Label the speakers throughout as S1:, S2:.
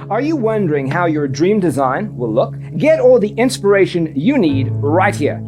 S1: Are you wondering how your dream design will look? Get all the inspiration you need right here.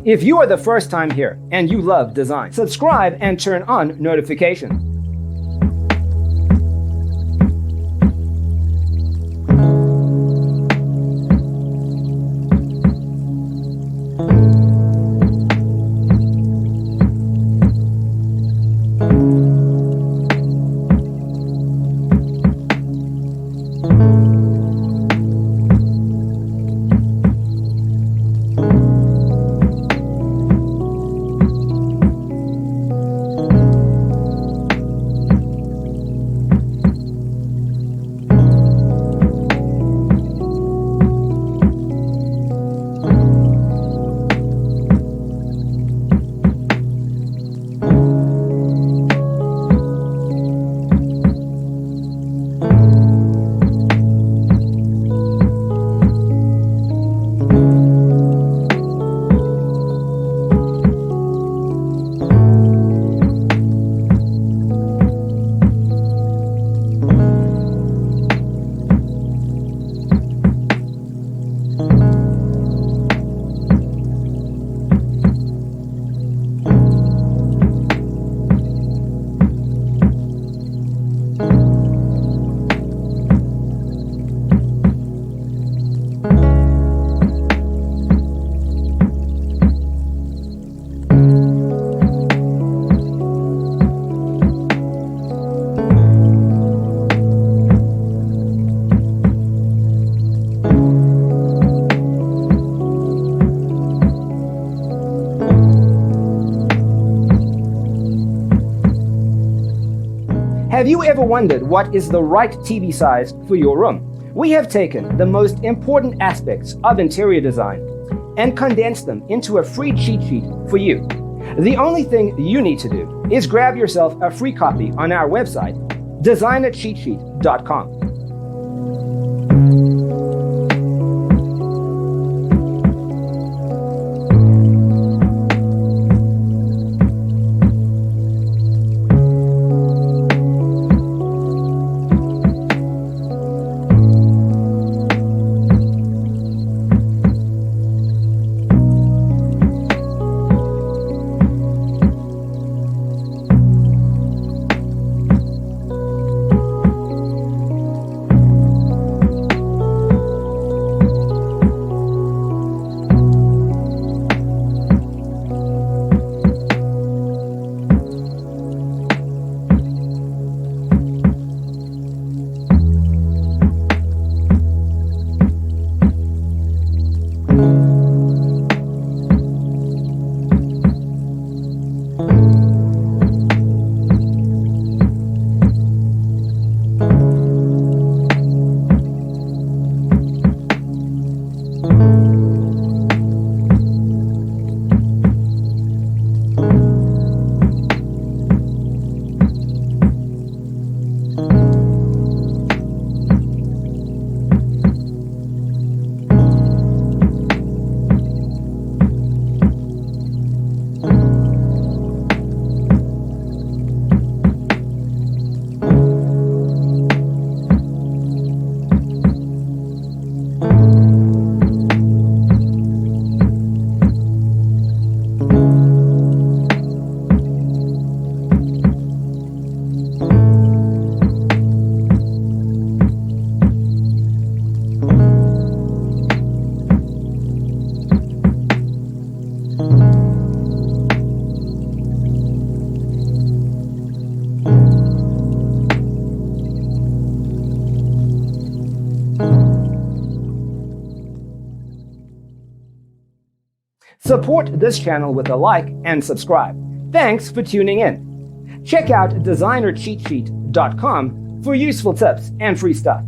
S1: If you are the first time here and you love design, subscribe and turn on notifications. Have you ever wondered what is the right TV size for your room? We have taken the most important aspects of interior design and condensed them into a free cheat sheet for you. The only thing you need to do is grab yourself a free copy on our website, designercheatsheet.com. Support this channel with a like and subscribe. Thanks for tuning in. Check out designercheatsheet.com for useful tips and free stuff.